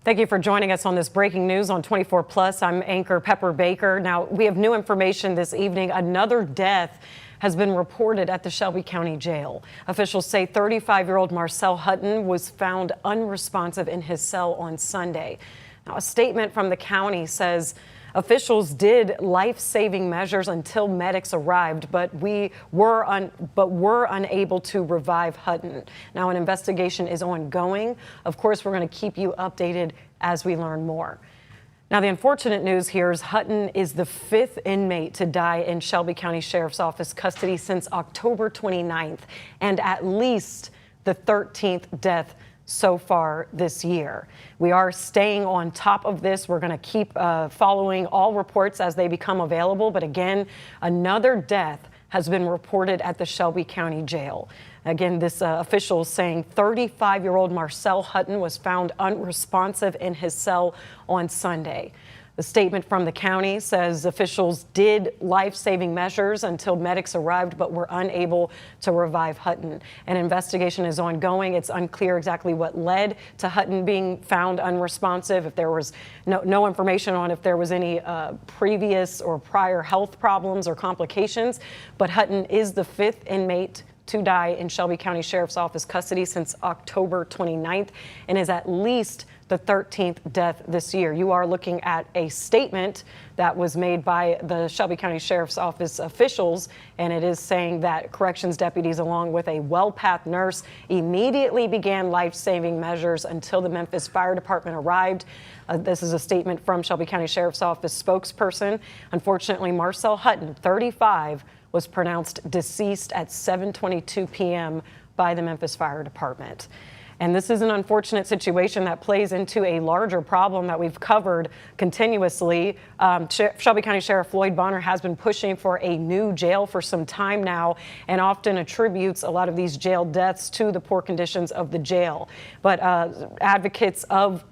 Thank you for joining us on this breaking news on 24 Plus. I'm anchor Pepper Baker. Now, we have new information this evening. Another death has been reported at the Shelby County Jail. Officials say 35-year-old Marcel Hutton was found unresponsive in his cell on Sunday. Now, a statement from the county says officials did life-saving measures until medics arrived, but were unable to revive Hutton. Now, an investigation is ongoing. Of course, we're going to keep you updated as we learn more. Now, the unfortunate news here is Hutton is the 5th inmate to die in Shelby County Sheriff's Office custody since October 29th, and at least the 13th death so far this year. We are staying on top of this. We're going to keep following all reports as they become available. But again, another death has been reported at the Shelby County Jail. Again, this official saying 35-year-old Marcel Hutton was found unresponsive in his cell on Sunday. The statement from the county says officials did life-saving measures until medics arrived, but were unable to revive Hutton. An investigation is ongoing. It's unclear exactly what led to Hutton being found unresponsive, if there was no information on if there was any previous or prior health problems or complications. But Hutton is the 5th inmate to die in Shelby County Sheriff's Office custody since October 29th and is at least the 13th death this year. You are looking at a statement that was made by the Shelby County Sheriff's Office officials, and it is saying that corrections deputies along with a well-path nurse immediately began life-saving measures until the Memphis Fire Department arrived. This is a statement from Shelby County Sheriff's Office spokesperson. Unfortunately, Marcel Hutton, 35, was pronounced deceased at 7:22 p.m. by the Memphis Fire Department. And this is an unfortunate situation that plays into a larger problem that we've covered continuously. Shelby County Sheriff Floyd Bonner has been pushing for a new jail for some time now and often attributes a lot of these jail deaths to the poor conditions of the jail. But advocates of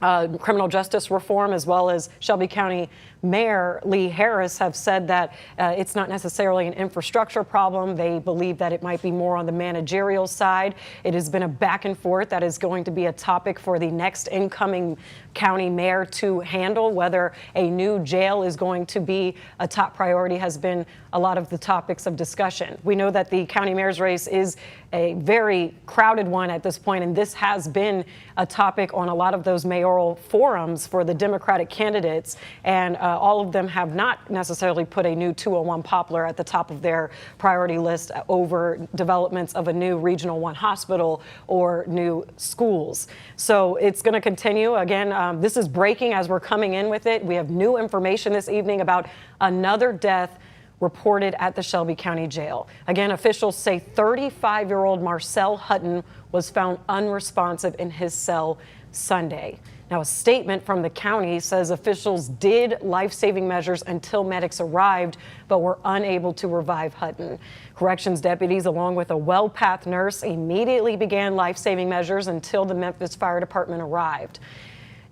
criminal justice reform, as well as Shelby County Mayor Lee Harris, have said that it's not necessarily an infrastructure problem. They believe that it might be more on the managerial side. It has been a back and forth that is going to be a topic for the next incoming county mayor to handle. Whether a new jail is going to be a top priority has been a lot of the topics of discussion. We know that the county mayor's race is a very crowded one at this point, and this has been a topic on a lot of those mayoral forums for the Democratic candidates, and all of them have not necessarily put a new 201 Poplar at the top of their priority list over developments of a new Regional 1 hospital or new schools. So it's going to continue. Again, this is breaking as we're coming in with it. We have new information this evening about another death reported at the Shelby County Jail. Again, officials say 35-year-old Marcel Hutton was found unresponsive in his cell Sunday. Now, a statement from the county says officials did life-saving measures until medics arrived, but were unable to revive Hutton. Corrections deputies, along with a well-path nurse, immediately began life-saving measures until the Memphis Fire Department arrived.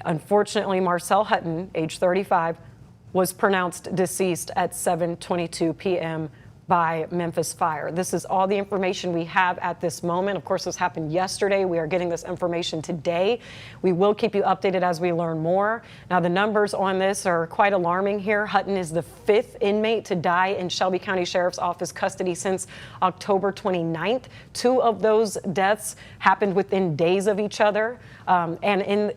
Unfortunately, Marcel Hutton, age 35, was pronounced deceased at 7:22 p.m. by Memphis Fire. This is all the information we have at this moment. Of course, this happened yesterday. We are getting this information today. We will keep you updated as we learn more. Now, the numbers on this are quite alarming here. Hutton is the 5th inmate to die in Shelby County Sheriff's Office custody since October 29th. 2 of those deaths happened within days of each other. Hutton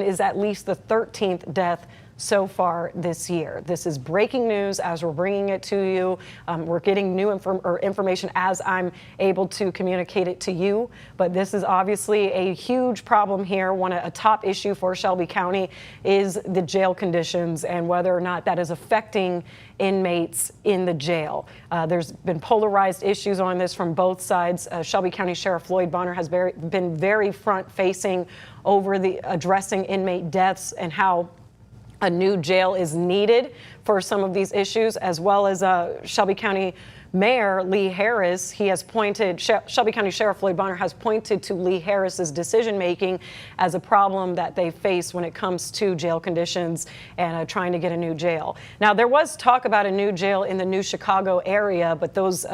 is at least the 13th death so far this year. This is breaking news as we're bringing it to you. We're getting new information as I'm able to communicate it to you. But this is obviously a huge problem here. A top issue for Shelby County is the jail conditions and whether or not that is affecting inmates in the jail. There's been polarized issues on this from both sides. Shelby County Sheriff Floyd Bonner has been very front-facing over addressing inmate deaths and how a new jail is needed for some of these issues, as well as Shelby County Mayor Lee Harris, Shelby County Sheriff Floyd Bonner has pointed to Lee Harris's decision making as a problem that they face when it comes to jail conditions and trying to get a new jail. Now, there was talk about a new jail in the new Chicago area, but those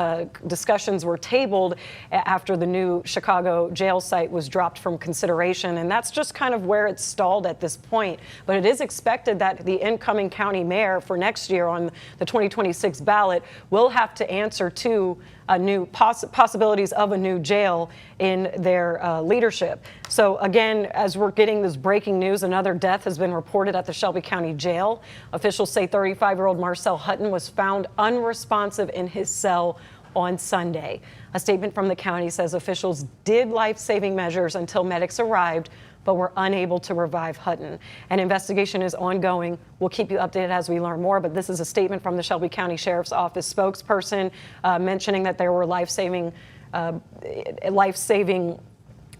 discussions were tabled after the new Chicago jail site was dropped from consideration, and that's just kind of where it's stalled at this point. But it is expected that the incoming county mayor for next year on the 2026 ballot will have to answer to a new possibilities of a new jail in their leadership. So again, as we're getting this breaking news, another death has been reported at the Shelby County Jail. Officials say 35-year-old Marcel Hutton was found unresponsive in his cell on Sunday. A statement from the county says officials did life-saving measures until medics arrived, but were unable to revive Hutton. An investigation is ongoing. We'll keep you updated as we learn more, but this is a statement from the Shelby County Sheriff's Office spokesperson mentioning that there were life-saving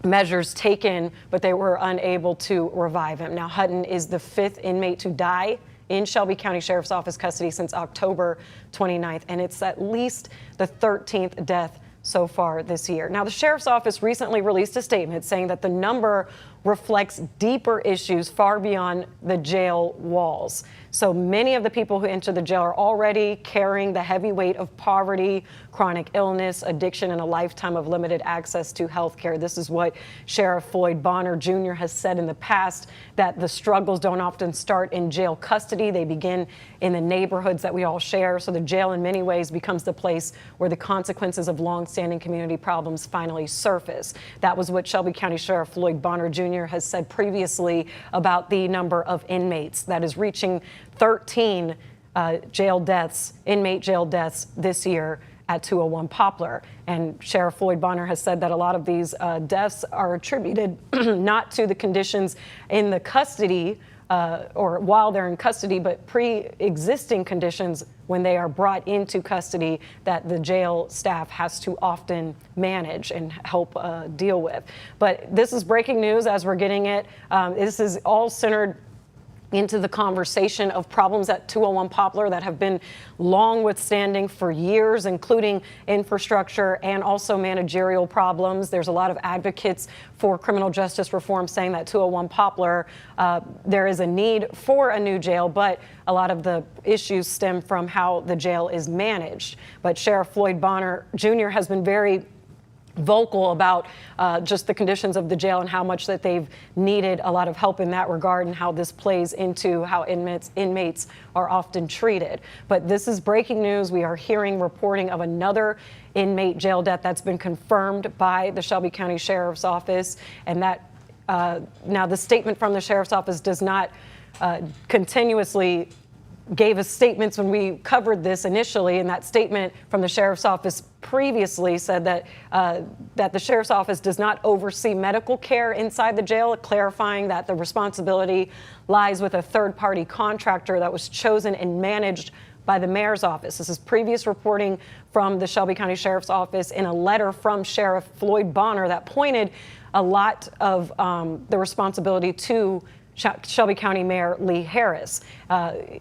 measures taken, but they were unable to revive him. Now, Hutton is the 5th inmate to die in Shelby County Sheriff's Office custody since October 29th, and it's at least the 13th death so far this year. Now, the Sheriff's Office recently released a statement saying that the number reflects deeper issues far beyond the jail walls. So many of the people who enter the jail are already carrying the heavy weight of poverty, chronic illness, addiction, and a lifetime of limited access to health care. This is what Sheriff Floyd Bonner Jr. has said in the past, that the struggles don't often start in jail custody. They begin in the neighborhoods that we all share. So the jail in many ways becomes the place where the consequences of longstanding community problems finally surface. That was what Shelby County Sheriff Floyd Bonner Jr. has said previously about the number of inmates that is reaching 13 inmate jail deaths this year at 201 Poplar. And Sheriff Floyd Bonner has said that a lot of these deaths are attributed not to the conditions in the custody or while they're in custody, but pre-existing conditions when they are brought into custody that the jail staff has to often manage and help deal with. But this is breaking news as we're getting it. This is all centered into the conversation of problems at 201 Poplar that have been long withstanding for years, including infrastructure and also managerial problems. There's a lot of advocates for criminal justice reform saying that 201 Poplar, there is a need for a new jail, but a lot of the issues stem from how the jail is managed. But Sheriff Floyd Bonner Jr. has been very vocal about just the conditions of the jail and how much that they've needed a lot of help in that regard, and how this plays into how inmates are often treated. But this is breaking news. We are hearing reporting of another inmate jail death that's been confirmed by the Shelby County Sheriff's Office, and that now the statement from the Sheriff's Office does not continuously gave us statements when we covered this initially, and that statement from the Sheriff's Office previously said that that the Sheriff's Office does not oversee medical care inside the jail, clarifying that the responsibility lies with a third-party contractor that was chosen and managed by the mayor's office. This is previous reporting from the Shelby County Sheriff's Office in a letter from Sheriff Floyd Bonner that pointed a lot of the responsibility to Shelby County Mayor Lee Harris,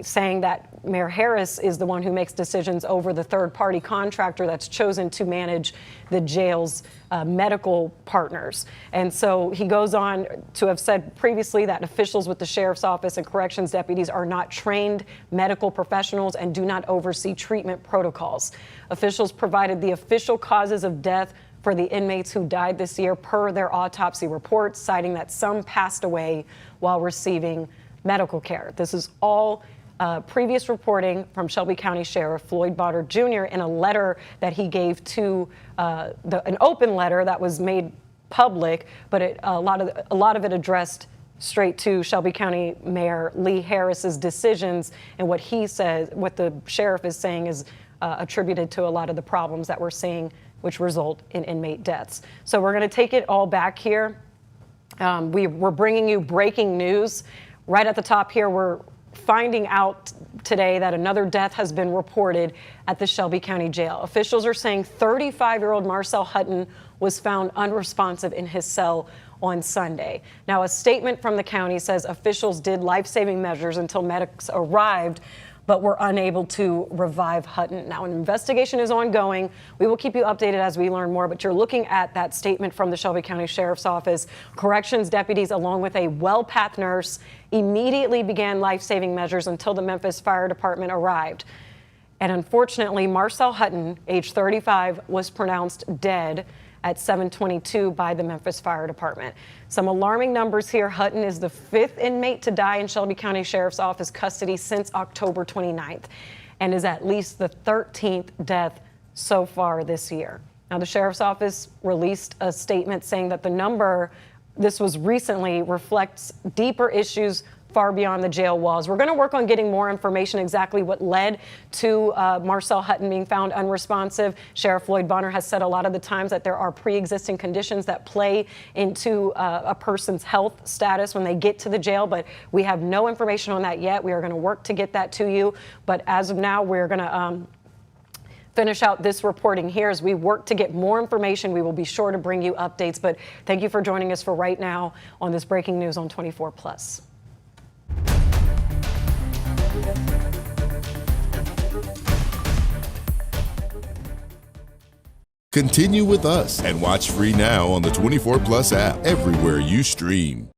saying that Mayor Harris is the one who makes decisions over the third-party contractor that's chosen to manage the jail's medical partners. And so he goes on to have said previously that officials with the Sheriff's Office and corrections deputies are not trained medical professionals and do not oversee treatment protocols. Officials provided the official causes of death for the inmates who died this year per their autopsy reports, citing that some passed away while receiving medical care. This is all previous reporting from Shelby County Sheriff Floyd Bonner Jr. in a letter that he gave to an open letter that was made public, but a lot of it addressed straight to Shelby County Mayor Lee Harris's decisions, and what he says, what the sheriff is saying is attributed to a lot of the problems that we're seeing, which result in inmate deaths. So we're going to take it all back here. We're bringing you breaking news. Right at the top here, we're finding out today that another death has been reported at the Shelby County Jail. Officials are saying 35-year-old Marcel Hutton was found unresponsive in his cell on Sunday. Now, a statement from the county says officials did life-saving measures until medics arrived, but were unable to revive Hutton. Now, an investigation is ongoing. We will keep you updated as we learn more, but you're looking at that statement from the Shelby County Sheriff's Office. Corrections deputies, along with a well-path nurse, immediately began life-saving measures until the Memphis Fire Department arrived. And unfortunately, Marcel Hutton, age 35, was pronounced dead at 7:22 by the Memphis Fire Department. Some alarming numbers here. Hutton is the 5th inmate to die in Shelby County Sheriff's Office custody since October 29th, and is at least the 13th death so far this year. Now, the Sheriff's Office released a statement saying that the number, this was recently, reflects deeper issues far beyond the jail walls. We're going to work on getting more information, exactly what led to Marcel Hutton being found unresponsive. Sheriff Lloyd Bonner has said a lot of the times that there are pre-existing conditions that play into a person's health status when they get to the jail, but we have no information on that yet. We are going to work to get that to you, but as of now, we're going to finish out this reporting here. As we work to get more information, we will be sure to bring you updates, but thank you for joining us for right now on this breaking news on 24+. Continue with us and watch free now on the 24+ app everywhere you stream.